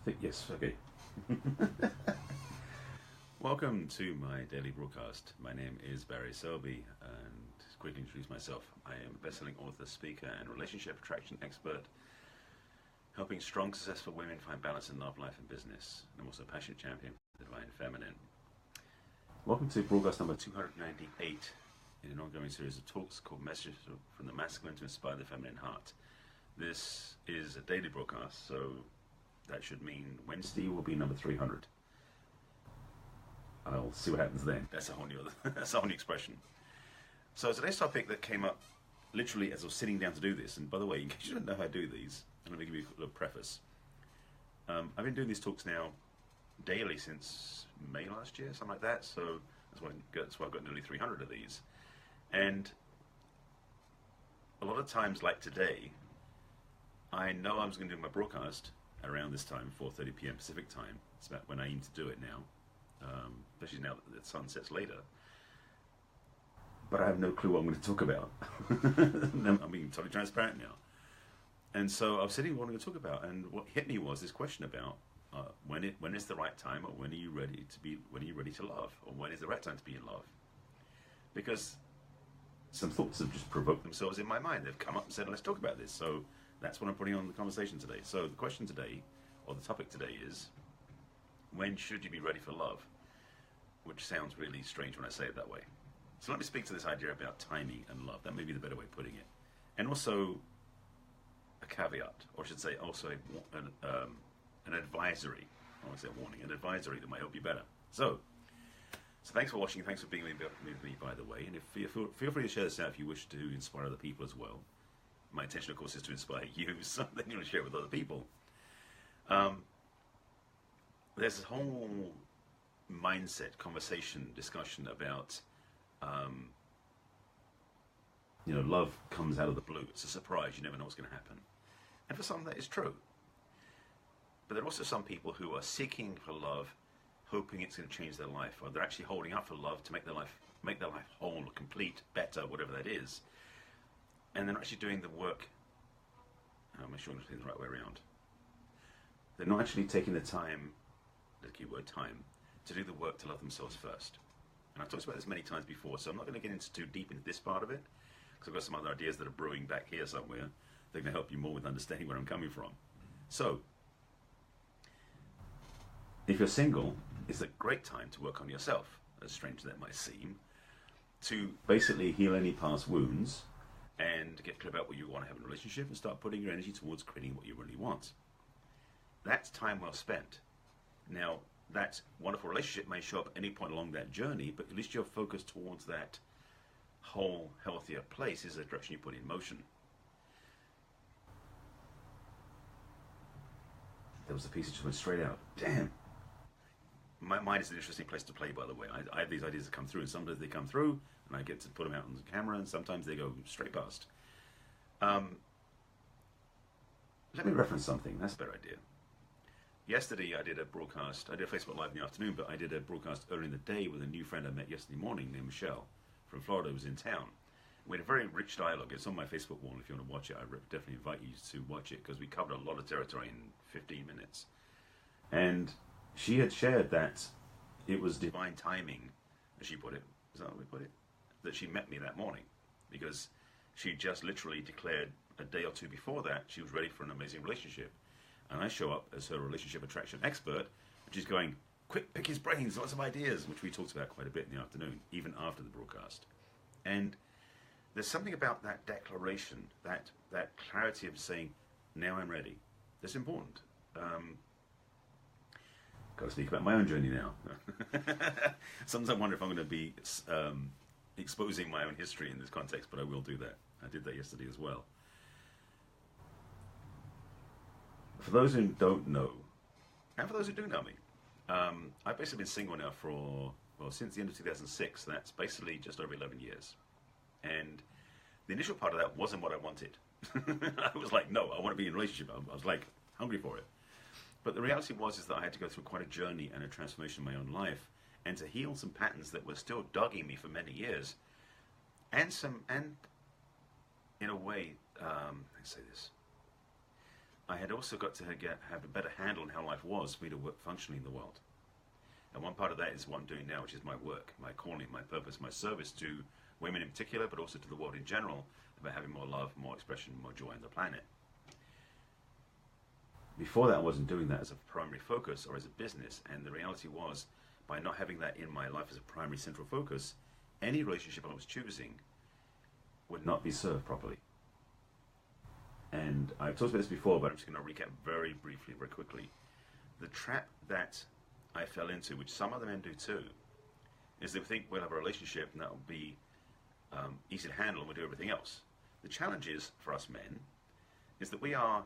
think yes, okay. Welcome to my daily broadcast. My name is Barry Selby, and to quickly introduce myself, I am a best-selling author, speaker, and relationship attraction expert, helping strong, successful women find balance in love, life, and business. I'm also a passionate champion for the divine feminine. Welcome to broadcast number 298 in an ongoing series of talks called Messages from the Masculine to Inspire the Feminine Heart. This is a daily broadcast, so that should mean Wednesday will be number 300. I'll see what happens then. That's a whole new expression. So today's topic that came up literally as I was sitting down to do this, and by the way, in case you don't know how I do these, let me give you a little preface. I've been doing these talks now daily since May last year, something like that, so that's why I've got nearly 300 of these. And a lot of times, like today, I know I was going to do my broadcast around this time, 4:30 p.m. Pacific time. It's about when I aim to do it now, especially now that the sun sets later. But I have no clue what I'm going to talk about. I'm being totally transparent now. And so I was sitting wanting to talk about, and what hit me was this question about when is the right time, or when are you ready to love, or when is the right time to be in love? Because some thoughts have just provoked themselves in my mind. They've come up and said, let's talk about this. So that's what I'm putting on the conversation today. So the question today, or the topic today is, when should you be ready for love? Which sounds really strange when I say it that way. So let me speak to this idea about timing and love. That may be the better way of putting it. And also a caveat, or I should say also an advisory. I want to say a warning, an advisory that might help you better. So thanks for watching. Thanks for being with me, by the way. And feel free to share this out if you wish to inspire other people as well. My intention, of course, is to inspire you, so then you want to share it with other people. There's this whole mindset, conversation, discussion about, love comes out of the blue. It's a surprise. You never know what's going to happen. And for some, that is true. But there are also some people who are seeking for love, hoping it's going to change their life, or they're actually holding up for love to make their life whole, complete, better, whatever that is. And they're actually doing the work. I'm not sure I'm saying the right way around. They're not actually taking the time, the keyword time, to do the work to love themselves first. And I've talked about this many times before, so I'm not going to get into too deep into this part of it, because I've got some other ideas that are brewing back here somewhere. They're going to help you more with understanding where I'm coming from. So, if you're single, it's a great time to work on yourself, as strange as that might seem, to basically heal any past wounds and get clear about what you want to have in a relationship and start putting your energy towards creating what you really want. That's time well spent. Now, that wonderful relationship may show up at any point along that journey, but at least you're focused towards that whole, healthier place is the direction you put in motion. There was a piece that just went straight out. Damn. My mind is an interesting place to play, by the way. I have these ideas that come through, and sometimes they come through, and I get to put them out on the camera, and sometimes they go straight past. Let me reference something. That's a better idea. Yesterday, I did a broadcast. I did a Facebook Live in the afternoon, but I did a broadcast earlier in the day with a new friend I met yesterday morning named Michelle from Florida, who was in town. We had a very rich dialogue. It's on my Facebook wall. If you want to watch it, I definitely invite you to watch it, because we covered a lot of territory in 15 minutes. And she had shared that it was divine timing, as she put it. Is that how we put it? That she met me that morning, because she just literally declared a day or two before that she was ready for an amazing relationship. And I show up as her relationship attraction expert, and she's going, quick, pick his brains, lots of ideas, which we talked about quite a bit in the afternoon, even after the broadcast. And there's something about that declaration, that clarity of saying, now I'm ready, that's important. Got to speak about my own journey now. Sometimes I wonder if I'm going to be exposing my own history in this context, but I will do that. I did that yesterday as well. For those who don't know, and for those who do know me, I've basically been single now since the end of 2006. That's basically just over 11 years. And the initial part of that wasn't what I wanted. I was like, no, I want to be in a relationship. I was like hungry for it. But the reality was that I had to go through quite a journey and a transformation in my own life, and to heal some patterns that were still dogging me for many years, and in a way, let's say this, I had also got to have a better handle on how life was for me to work functionally in the world. And one part of that is what I'm doing now, which is my work, my calling, my purpose, my service to women in particular, but also to the world in general, about having more love, more expression, more joy on the planet. Before that, I wasn't doing that as a primary focus or as a business, and the reality was, by not having that in my life as a primary central focus, any relationship I was choosing would not be served properly. And I've talked about this before, but I'm just going to recap very briefly, very quickly. The trap that I fell into, which some other men do too, is they think we'll have a relationship and that will be easy to handle and we'll do everything else. The challenge is, for us men, is that we are,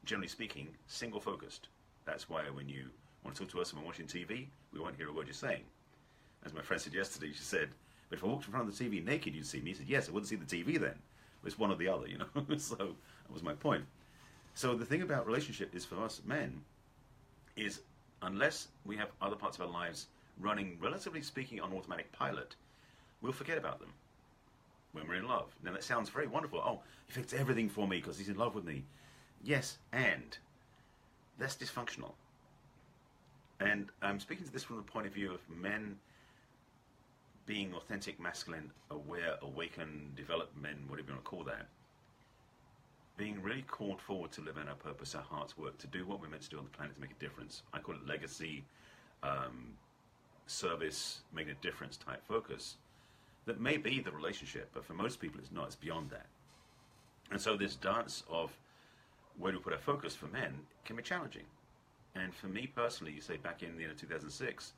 generally speaking, single-focused. That's why when you want to talk to us when we're watching TV, we won't hear a word you're saying. As my friend said yesterday, she said, but if I walked in front of the TV naked, you'd see me. He said, yes, I wouldn't see the TV then. It's one or the other, you know. So that was my point. So the thing about relationship is, for us men, is unless we have other parts of our lives running, relatively speaking, on automatic pilot, we'll forget about them when we're in love. Now that sounds very wonderful. Oh, he fixed everything for me because he's in love with me. Yes, and that's dysfunctional. And I'm speaking to this from the point of view of men being authentic, masculine, aware, awakened, developed men, whatever you want to call that, being really called forward to live in our purpose, our heart's work, to do what we're meant to do on the planet to make a difference. I call it legacy, service, making a difference type focus. That may be the relationship, but for most people it's not, it's beyond that. And so this dance of where do we put our focus for men can be challenging. And for me personally, you say back in 2006,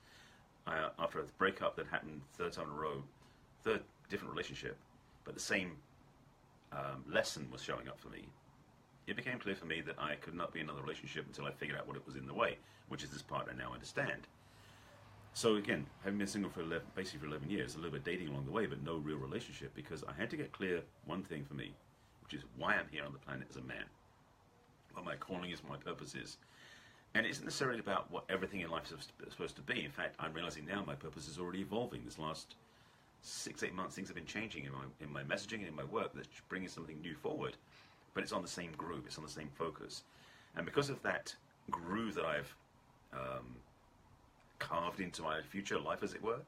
after a breakup that happened third time in a row, third different relationship, but the same lesson was showing up for me, it became clear for me that I could not be in another relationship until I figured out what it was in the way, which is this part I now understand. So again, having been single for basically for 11 years, a little bit of dating along the way, but no real relationship, because I had to get clear one thing for me, which is why I'm here on the planet as a man, what my calling is, what my purpose is. And it isn't necessarily about what everything in life is supposed to be. In fact, I'm realizing now my purpose is already evolving. This last 6-8 months, things have been changing in my messaging and in my work, that's bringing something new forward. But it's on the same groove, it's on the same focus. And because of that groove that I've carved into my future life, as it were,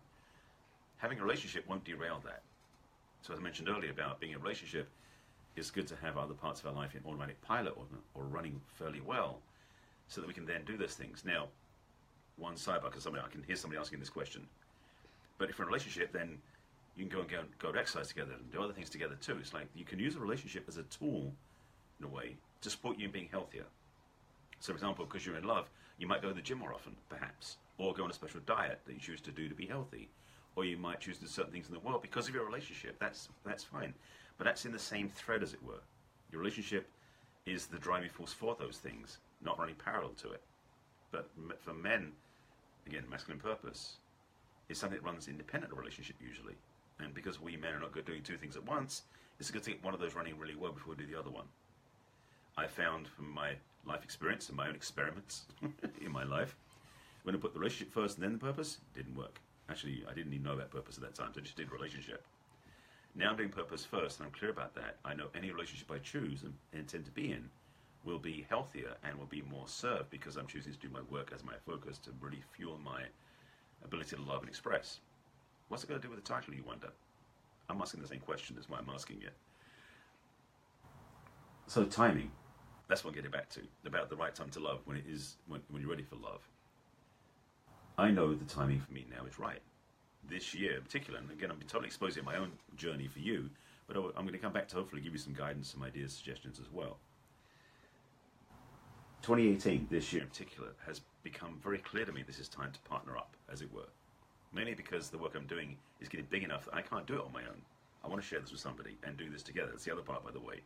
having a relationship won't derail that. So as I mentioned earlier about being in a relationship, it's good to have other parts of our life in automatic pilot or running fairly well, so that we can then do those things. Now, one sidebar, because I can hear somebody asking this question. But if we're in a relationship, then you can go to exercise together and do other things together too. It's like you can use a relationship as a tool, in a way, to support you in being healthier. So, for example, because you're in love, you might go to the gym more often, perhaps, or go on a special diet that you choose to do to be healthy. Or you might choose to do certain things in the world because of your relationship. That's fine. But that's in the same thread, as it were. Your relationship is the driving force for those things, not running parallel to it. But for men, again, masculine purpose is something that runs independent of a relationship usually. And because we men are not good at doing two things at once, it's good to get one of those running really well before we do the other one. I found from my life experience and my own experiments in my life, when I put the relationship first and then the purpose, it didn't work. Actually, I didn't even know about purpose at that time, so I just did relationship. Now I'm doing purpose first, and I'm clear about that. I know any relationship I choose and intend to be in will be healthier and will be more served because I'm choosing to do my work as my focus to really fuel my ability to love and express. What's it going to do with the title, you wonder? I'm asking the same question, that's why I'm asking it. So timing, that's what I'm getting back to, about the right time to love, when you're ready for love. I know the timing for me now is right. This year in particular, and again, I'm totally exposing my own journey for you, but I'm going to come back to hopefully give you some guidance, some ideas, suggestions as well. 2018, this year in particular, has become very clear to me this is time to partner up, as it were. Mainly because the work I'm doing is getting big enough that I can't do it on my own. I want to share this with somebody and do this together. That's the other part, by the way.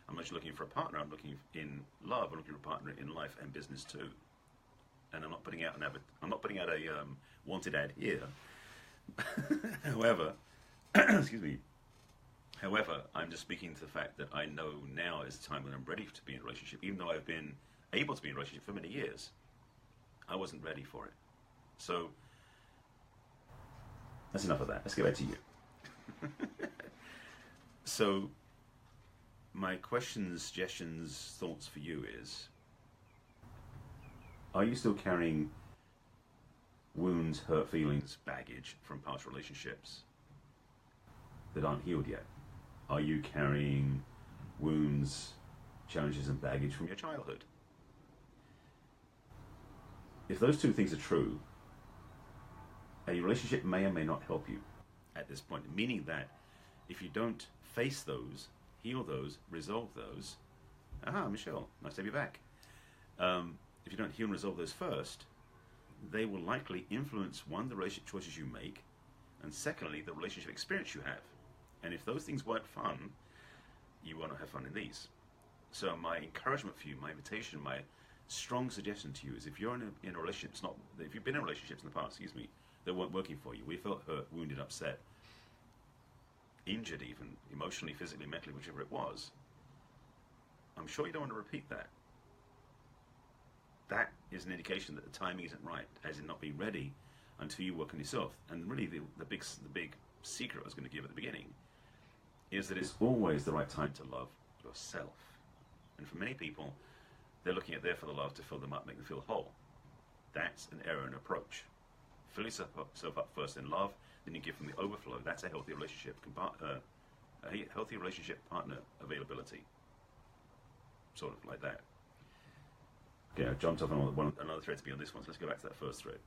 I'm not just looking for a partner, I'm looking in love, I'm looking for a partner in life and business too. And I'm not putting out a wanted ad here. However, excuse me. However, I'm just speaking to the fact that I know now is the time when I'm ready to be in a relationship, even though I've been able to be in a relationship for many years. I wasn't ready for it. So, that's enough of that. Let's get back to you. So, my questions, suggestions, thoughts for you is, Are you still carrying wounds, hurt feelings, baggage from past relationships that aren't healed yet? Are you carrying wounds, challenges, and baggage from your childhood? If those two things are true, a relationship may or may not help you at this point, meaning that if you don't face those, heal those, resolve those, Michelle, nice to have you back. If you don't heal and resolve those first, they will likely influence, one, the relationship choices you make, and secondly, the relationship experience you have. And if those things weren't fun, you won't have fun in these. So my encouragement for you, my invitation, my strong suggestion to you is if you're in a relationship, if you've been in relationships in the past, that weren't working for you, we felt hurt, wounded, upset, injured even, emotionally, physically, mentally, whichever it was, I'm sure you don't want to repeat that. That is an indication that the timing isn't right, as in not being ready until you work on yourself. And really the big secret I was going to give at the beginning is that it's always the right time to love yourself. And for many people, they're looking at there for the love to fill them up, make them feel whole. That's an error in approach. Fill yourself up first in love, then you give them the overflow. That's a healthy relationship, a healthy relationship partner availability. Sort of like that. Okay, I jumped off on another thread to be on this one, so let's go back to that first thread,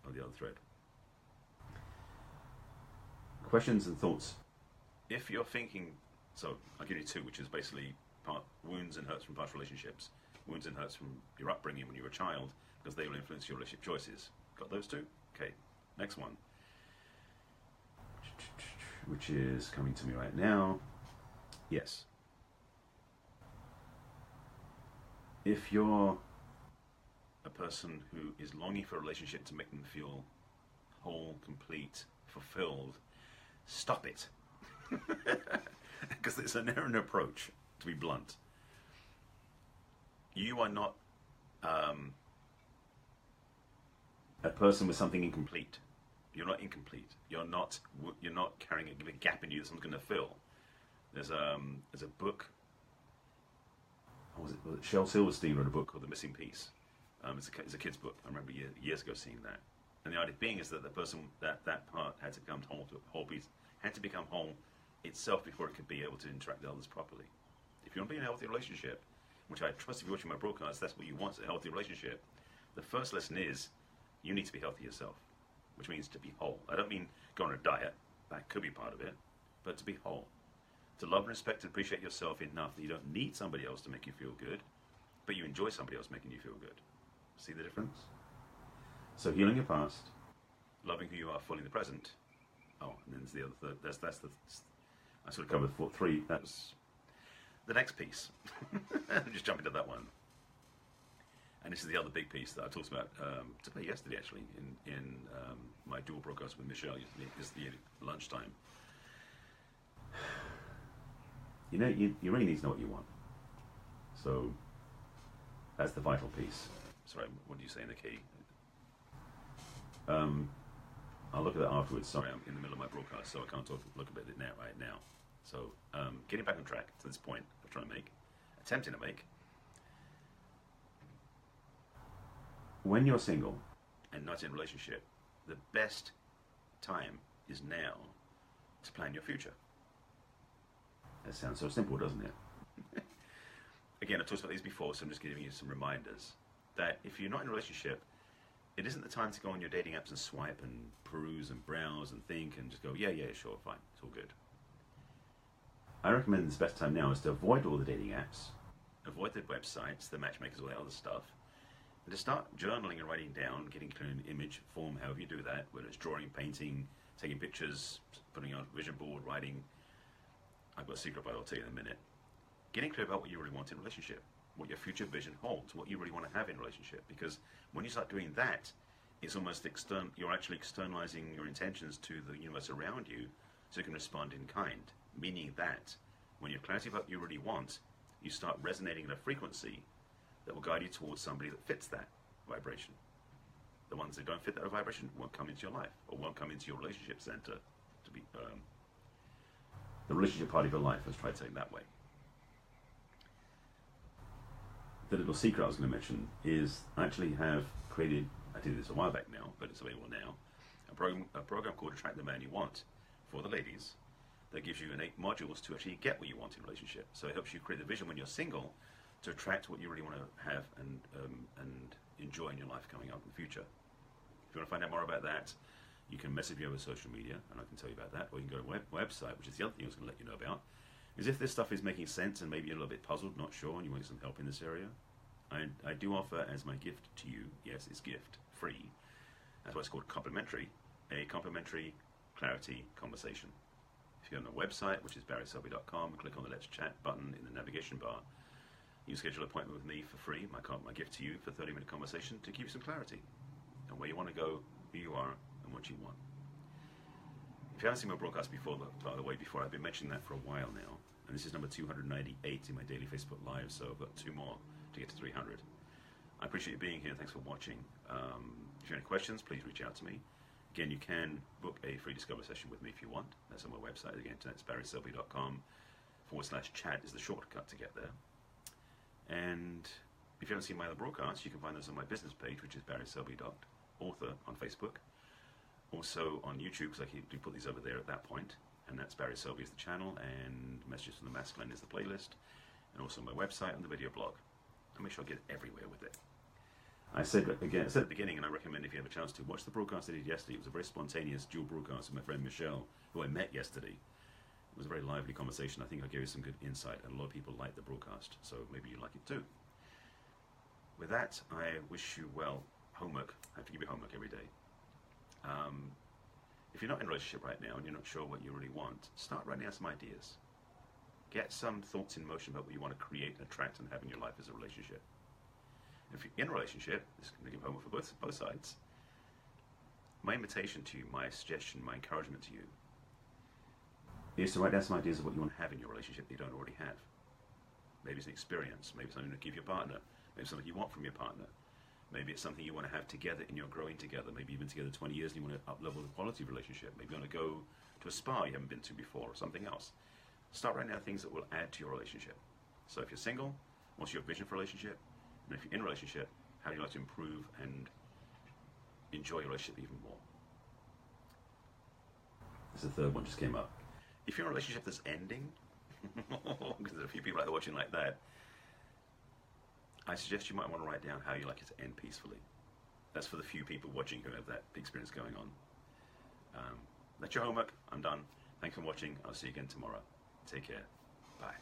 or the other thread. Questions and thoughts. If you're thinking, so I'll give you two, which is basically wounds and hurts from past relationships, wounds and hurts from your upbringing when you were a child, because they will influence your relationship choices. Got those two? Okay, next one, which is coming to me right now. Yes. If you're a person who is longing for a relationship to make them feel whole, complete, fulfilled, stop it. Because it's an errant approach, to be blunt. You are not a person with something incomplete. You're not incomplete. You're not carrying a gap in you that someone's going to fill. There's a book. Was it Shel Silverstein wrote a book called The Missing Piece. It's a kid's book. I remember years ago seeing that. And the idea being is that the person, that part had to become whole piece, had to become whole itself before it could be able to interact with others properly. If you want to be in a healthy relationship, which I trust if you're watching my broadcast, that's what you want, a healthy relationship, the first lesson is you need to be healthy yourself, which means to be whole. I don't mean go on a diet, that could be part of it, but to be whole. To love and respect and appreciate yourself enough that you don't need somebody else to make you feel good, but you enjoy somebody else making you feel good. See the difference? So healing your past, loving who you are fully in the present. Oh, and then there's the other third. That's the. I sort of covered three. That was the next piece. I'm just jumping to that one. And this is the other big piece that I talked about yesterday, actually, in my dual broadcast with Michelle yesterday at lunchtime. You know, you really need to know what you want. So that's the vital piece. Sorry, what do you say in the key? I'll look at that afterwards. Sorry, I'm in the middle of my broadcast, so I can't look at it right now. So getting back on track to this point I'm attempting to make. When you're single and not in a relationship, the best time is now to plan your future. That sounds so simple, doesn't it? Again, I've talked about these before, so I'm just giving you some reminders that if you're not in a relationship, it isn't the time to go on your dating apps and swipe and peruse and browse and think and just go, yeah, sure, fine, it's all good. I recommend this best time now is to avoid all the dating apps, avoid the websites, the matchmakers, all that other stuff, and to start journaling and writing down, getting clear in image form, however you do that, whether it's drawing, painting, taking pictures, putting on a vision board, writing. I've got a secret, but I'll tell you in a minute. Getting clear about what you really want in a relationship, what your future vision holds, what you really want to have in a relationship. Because when you start doing that, it's almost you're actually externalizing your intentions to the universe around you so you can respond in kind. Meaning that when you have clarity about what you really want, you start resonating at a frequency that will guide you towards somebody that fits that vibration. The ones that don't fit that vibration won't come into your life or won't come into your relationship center to be the relationship part of your life. Let's try to say it that way. the little secret I was going to mention is I actually have created, I did this a while back now, but it's available now, a program called Attract the Man You Want for the ladies that gives you 8 modules to actually get what you want in a relationship. So it helps you create the vision when you're single to attract what you really want to have and enjoy in your life coming up in the future. If you want to find out more about that, you can message me over social media and I can tell you about that, or you can go to my website, which is the other thing I was going to let you know about, is if this stuff is making sense and maybe you're a little bit puzzled, not sure, and you want some help in this area, I do offer as my gift to you, yes, it's gift, free, that's why it's called complimentary, a complimentary clarity conversation. If you go on the website, which is barryselby.com, click on the Let's Chat button in the navigation bar, you schedule an appointment with me for free, my gift to you, for a 30-minute conversation to give you some clarity on where you want to go, who you are, and what you want. If you haven't seen my broadcast before, by the way, I've been mentioning that for a while now, and this is number 298 in my daily Facebook Live, so I've got 2 more to get to 300. I appreciate you being here. Thanks for watching. If you have any questions, please reach out to me. Again, you can book a free discovery session with me if you want. That's on my website. Again, that's barryselby.com/chat is the shortcut to get there. And if you haven't seen my other broadcasts, you can find those on my business page, which is barryselby.author on Facebook. Also on YouTube, because I do put these over there at that point. And that's Barry Selby is the channel, and Messages from the Masculine is the playlist. And also my website and the video blog. I'll make sure I get everywhere with it. I said at the beginning, and I recommend if you have a chance to watch the broadcast I did yesterday. It was a very spontaneous dual broadcast with my friend Michelle, who I met yesterday. It was a very lively conversation. I think I gave you some good insight, and a lot of people liked the broadcast, so maybe you like it too. With that, I wish you well. Homework. I have to give you homework every day. If you're not in a relationship right now and you're not sure what you really want, start writing down some ideas. Get some thoughts in motion about what you want to create, attract, and have in your life as a relationship. If you're in a relationship, this is going to give homework for both sides. My invitation to you, my suggestion, my encouragement to you is to write down some ideas of what you want to have in your relationship that you don't already have. Maybe it's an experience, maybe something to give your partner, maybe something you want from your partner. Maybe it's something you want to have together and you're growing together. Maybe you've been together 20 years and you want to up-level the quality of the relationship. Maybe you want to go to a spa you haven't been to before or something else. Start writing down things that will add to your relationship. So if you're single, what's your vision for a relationship? And if you're in a relationship, how do you like to improve and enjoy your relationship even more? This is the third one just came up. If you're in a relationship that's ending, because there's a few people out there watching like that, I suggest you might want to write down how you like it to end peacefully. That's for the few people watching who have that experience going on. That's your homework. I'm done. Thanks for watching. I'll see you again tomorrow. Take care. Bye.